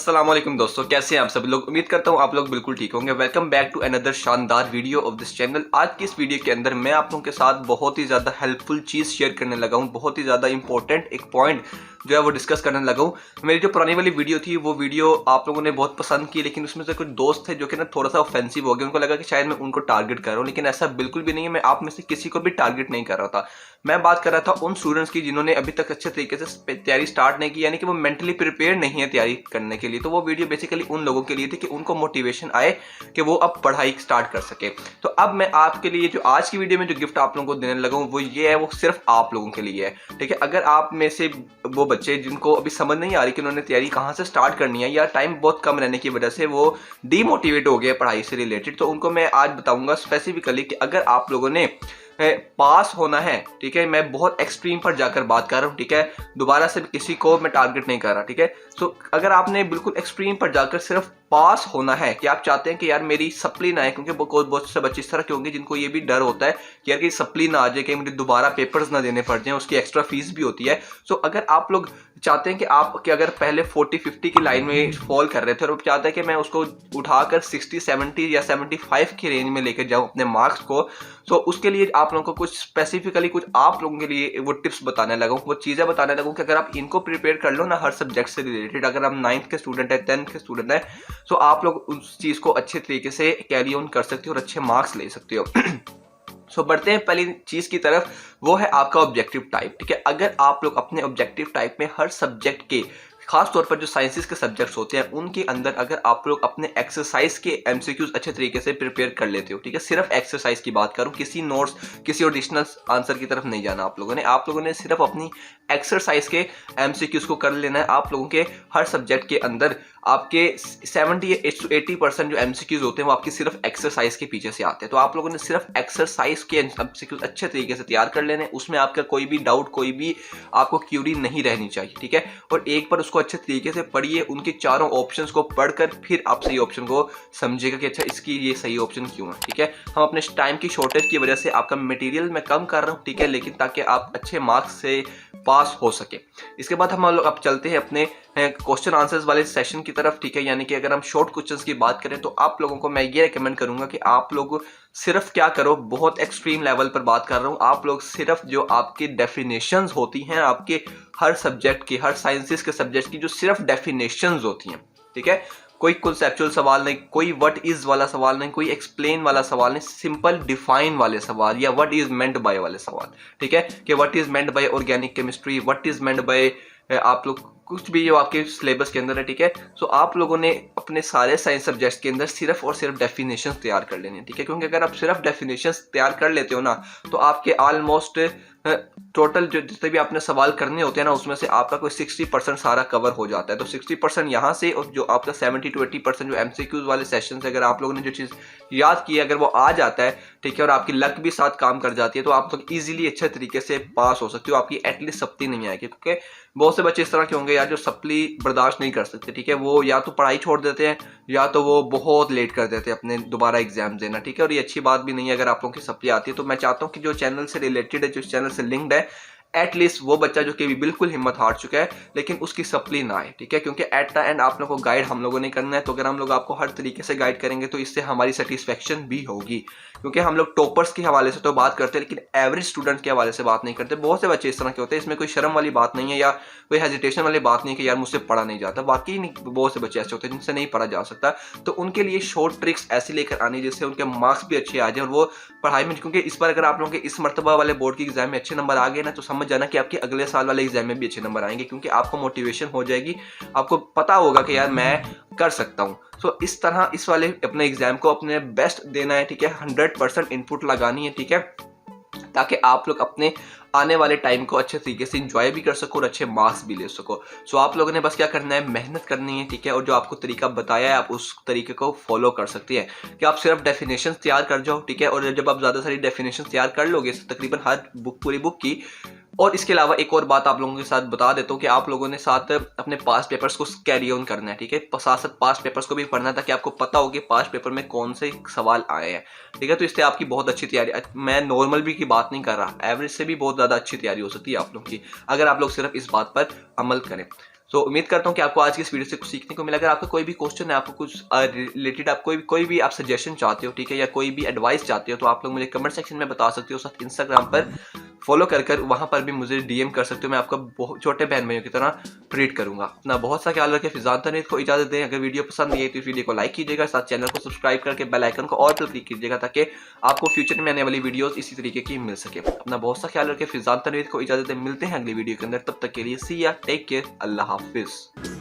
अस्सलाम वालेकुम दोस्तों, कैसे हैं आप सब लोग। उम्मीद करता हूं आप लोग बिल्कुल ठीक होंगे। वेलकम बैक टू अनदर शानदार वीडियो ऑफ दिस चैनल। आज की इस वीडियो के अंदर मैं आप लोगों के साथ बहुत ही ज़्यादा हेल्पफुल चीज़ शेयर करने लगा हूं। बहुत ही ज़्यादा इंपॉर्टेंट एक पॉइंट जो है वो डिस्कस करने लगा हूं। मेरी जो पुरानी वाली वीडियो थी वो वीडियो आप लोगों ने बहुत पसंद की, लेकिन उसमें से कुछ दोस्त थे जो कि ना थोड़ा सा ऑफेंसिव हो गए। उनको लगा कि शायद मैं उनको टारगेट कर रहा हूँ, लेकिन ऐसा बिल्कुल भी नहीं है। मैं आप में से किसी को भी टारगेट नहीं कर रहा था। मैं बात कर रहा था उन स्टूडेंट्स की जिन्होंने अभी तक अच्छे तरीके से तैयारी स्टार्ट नहीं की, यानी कि वो मेंटली प्रिपेयर नहीं है तैयारी करने के लिए। तो वो वीडियो बेसिकली उन लोगों के लिए थी कि उनको मोटिवेशन आए कि वो अब पढ़ाई स्टार्ट कर सके। तो अब मैं आपके लिए जो आज की वीडियो में जो गिफ्ट आप लोगों को देने लगा हूं वो ये है, वो सिर्फ आप लोगों के लिए है। ठीक है, अगर आप में से वो बच्चे जिनको अभी समझ नहीं आ रही कि उन्होंने तैयारी कहाँ से स्टार्ट करनी है, या टाइम बहुत कम रहने की वजह से वो डीमोटिवेट हो गए पढ़ाई से रिलेटेड, तो उनको मैं आज बताऊंगा स्पेसिफिकली कि अगर आप लोगों ने पास होना है, ठीक है, मैं बहुत एक्सट्रीम पर जाकर बात कर रहा हूँ, ठीक है, दोबारा से किसी को मैं टारगेट नहीं कर रहा, ठीक है। सो अगर आपने बिल्कुल एक्सट्रीम पर जाकर सिर्फ पास होना है, कि आप चाहते हैं कि यार मेरी सप्ली ना आए, क्योंकि बहुत से बच्चे इस तरह के होंगे जिनको ये भी डर होता है कि यार कि सप्ली ना आ जाए, कि मुझे दोबारा पेपर्स ना देने पड़ जाएं, उसकी एक्स्ट्रा फीस भी होती है। सो अगर आप लोग चाहते हैं कि आप कि अगर पहले 40-50 की लाइन में फॉल कर रहे थे और चाहते हैं कि मैं उसको उठाकर 60-70 या 75 की रेंज में लेकर जाऊं अपने मार्क्स को, तो उसके लिए आप लोगों को कुछ स्पेसिफिकली कुछ आप लोगों के लिए वो टिप्स बताने लगा हूँ, वो चीज़ें बताने लगा हूँ कि अगर आप इनको प्रिपेयर कर लो ना हर सब्जेक्ट से रिलेटेड, अगर आप 9th के स्टूडेंट है, 10th के स्टूडेंट है, तो आप लोग उस चीज़ को अच्छे तरीके से कैरी ऑन कर सकते हो और अच्छे मार्क्स ले सकते हो। सो बढ़ते हैं पहली चीज की तरफ, वो है आपका ऑब्जेक्टिव टाइप। ठीक है, अगर आप लोग अपने ऑब्जेक्टिव टाइप में हर सब्जेक्ट के, खास तौर पर जो साइंसेस के सब्जेक्ट्स होते हैं उनके अंदर अगर आप लोग अपने एक्सरसाइज के एमसीक्यूज अच्छे तरीके से प्रिपेयर कर लेते हो, ठीक है, सिर्फ एक्सरसाइज की बात करूं, किसी नोट्स किसी एडिशनल आंसर की तरफ नहीं जाना आप लोगों ने सिर्फ अपनी एक्सरसाइज के एमसीक्यूज को कर लेना है। आप लोगों के हर सब्जेक्ट के अंदर आपके 70-80% जो एमसीक्यूज होते हैं वो आपकी सिर्फ एक्सरसाइज के पीछे से आते हैं। तो आप लोगों ने सिर्फ एक्सरसाइज के एमसीक्यूज अच्छे तरीके से तैयार कर लेने, उसमें आपका कोई भी डाउट, कोई भी आपको क्यूरी नहीं रहनी चाहिए, ठीक है। और एक बार उसको अच्छे तरीके से पढ़िए, उनके चारों ऑप्शंस को पढ़कर फिर आप सही ऑप्शन को समझिएगा कि अच्छा इसकी ये सही ऑप्शन क्यों है, ठीक है। हम अपने टाइम की शॉर्टेज की वजह से आपका मटेरियल मैं कम कर रहा हूँ, ठीक है, लेकिन ताकि आप अच्छे मार्क्स से पास हो सके। इसके बाद हम लोग अब चलते हैं अपने क्वेश्चन आंसर्स वाले सेशन की तरफ, ठीक है। यानी कि अगर हम शॉर्ट क्वेश्चंस की बात करें तो आप लोगों को मैं ये रिकमेंड करूंगा कि आप लोग सिर्फ क्या करो, बहुत एक्सट्रीम लेवल पर बात कर रहा हूं, आप लोग सिर्फ जो आपकी डेफिनेशंस होती हैं आपके हर सब्जेक्ट की, हर साइंसेस के सब्जेक्ट की जो सिर्फ डेफिनेशंस होती हैं, ठीक है, कोई कॉन्सेप्चुअल सवाल नहीं, कोई व्हाट इज वाला सवाल नहीं, कोई एक्सप्लेन वाला सवाल नहीं, सिंपल डिफाइन वाले सवाल या व्हाट इज मेंट बाय वाले सवाल, ठीक है, कि what is meant by organic chemistry, what is meant by आप लोग कुछ भी जो आपके सिलेबस के अंदर है, ठीक है। सो आप लोगों ने अपने सारे साइंस सब्जेक्ट्स के अंदर सिर्फ और सिर्फ डेफिनेशंस तैयार कर लेने, ठीक है, क्योंकि अगर आप सिर्फ डेफिनेशंस तैयार कर लेते हो ना तो आपके ऑलमोस्ट टोटल जो जितने भी आपने सवाल करने होते हैं ना उसमें से आपका कोई 60% सारा कवर हो जाता है। तो 60% यहाँ से, और जो आपका 70-80% जो एमसीक्यूज वाले सेशन से अगर आप लोगों ने जो चीज़ याद की है अगर वो आ जाता है, ठीक है, और आपकी लक भी साथ काम कर जाती है, तो आप लोग इजीली अच्छे तरीके से पास हो सकते हो। आपकी एटलीस्ट सप्ली नहीं आएगी, क्योंकि बहुत से बच्चे इस तरह के होंगे यार जो सप्ली बर्दाश्त नहीं कर सकते, ठीक है, वो या तो पढ़ाई छोड़ देते हैं या तो वो बहुत लेट कर देते हैं अपने दोबारा एग्जाम देना, ठीक है। और ये अच्छी बात भी नहीं है अगर आप लोगों की सप्ली आती है। तो मैं चाहता हूँ कि जो चैनल से रिलेटेड है, जो चैनल से लिंक्ड है, एटलीस्ट वो बच्चा जो कि बिल्कुल हिम्मत हार चुका है लेकिन उसकी सप्ली ना आए, ठीक है, क्योंकि एट द एंड आप लोगों को गाइड हम लोगों ने करना है। तो अगर हम लोग आपको हर तरीके से गाइड करेंगे तो इससे हमारी सेटिस्फेक्शन भी होगी, क्योंकि हम लोग टॉपर्स के हवाले से तो बात करते हैं लेकिन एवरेज स्टूडेंट के हवाले से बात नहीं करते। बहुत से बच्चे इस तरह के होते हैं, इसमें कोई शर्म वाली बात नहीं है या कोई हेजिटेशन वाली बात नहीं है कि यार मुझसे पढ़ा नहीं जाता। बाकी बहुत से बच्चे ऐसे होते हैं जिनसे नहीं पढ़ा जा सकता। तो उनके लिए शॉर्ट ट्रिक्स ऐसी लेकर आनी जिससे उनके मार्क्स भी अच्छे आ जाए और वो पढ़ाई में, क्योंकि इस बार अगर आप लोगों के इस मरतबा वाले बोर्ड की एग्जाम में अच्छे नंबर आ गए ना तो समझ जाना कि आपके अगले साल वाले एग्जाम में भी अच्छे नंबर आएंगे, क्योंकि आपको मोटिवेशन हो जाएगी, आपको पता होगा कि यार मैं कर सकता हूं। तो इस तरह इस वाले अपने एग्जाम को अपने बेस्ट देना है, ठीक है, 100% इनपुट लगानी है, ठीक है, ताकि आप लोग अपने आने वाले टाइम को अच्छे तरीके से एंजॉय भी कर सको और अच्छे मार्क्स भी ले सको। सो आप लोगों ने बस क्या करना है, मेहनत करनी है, ठीक है, और जो आपको तरीका बताया है आप उस तरीके को फॉलो कर सकते हैं कि आप सिर्फ डेफिनेशन तैयार कर जाओ, ठीक है। और जब आप ज़्यादा सारी डेफिनेशन तैयार कर लोगे तकरीबन हर बुक, पूरी बुक की, और इसके अलावा एक और बात आप लोगों के साथ बता देता हूँ कि आप लोगों ने साथ अपने पास्ट पेपर्स को कैरी ऑन करना है, ठीक है, साथ साथ पास्ट पेपर्स को भी पढ़ना है ताकि आपको पता हो कि पास्ट पेपर में कौन से सवाल आए हैं, ठीक है। तो इससे आपकी बहुत अच्छी तैयारी, मैं नॉर्मल भी की बात नहीं कर रहा, एवरेज से भी बहुत ज़्यादा अच्छी तैयारी हो सकती है आप लोगों की अगर आप लोग सिर्फ इस बात पर अमल करें। तो उम्मीद करता हूँ कि आपको आज की इस वीडियो से कुछ सीखने को मिला। अगर आपका कोई भी क्वेश्चन है, आपको कुछ रिलेटेड आप कोई भी आप सजेशन चाहते हो, ठीक है, या कोई भी एडवाइस चाहते हो, तो आप लोग मुझे कमेंट सेक्शन में बता सकते हो। साथ इंस्टाग्राम पर फॉलो कर वहाँ पर भी मुझे डीएम कर सकते हो। मैं आपका बहुत छोटे बहन भाइयों की तरह ट्रीट करूंगा। अपना बहुत सा ख्याल रखें। फिजान तनवीर को इजाजत दें। अगर वीडियो पसंद आई तो इस वीडियो को लाइक कीजिएगा, साथ चैनल को सब्सक्राइब करके बेल आइकन को और पर क्लिक कीजिएगा ताकि आपको फ्यूचर में आने वाली वीडियोस इसी तरीके की मिल सके। अपना बहुत सा ख्याल रखें। फिजान तनवीर को इजाजत दें। मिलते हैं अगली वीडियो के अंदर, तब तक के लिए सी या टेक केयर, अल्लाह हाफिज।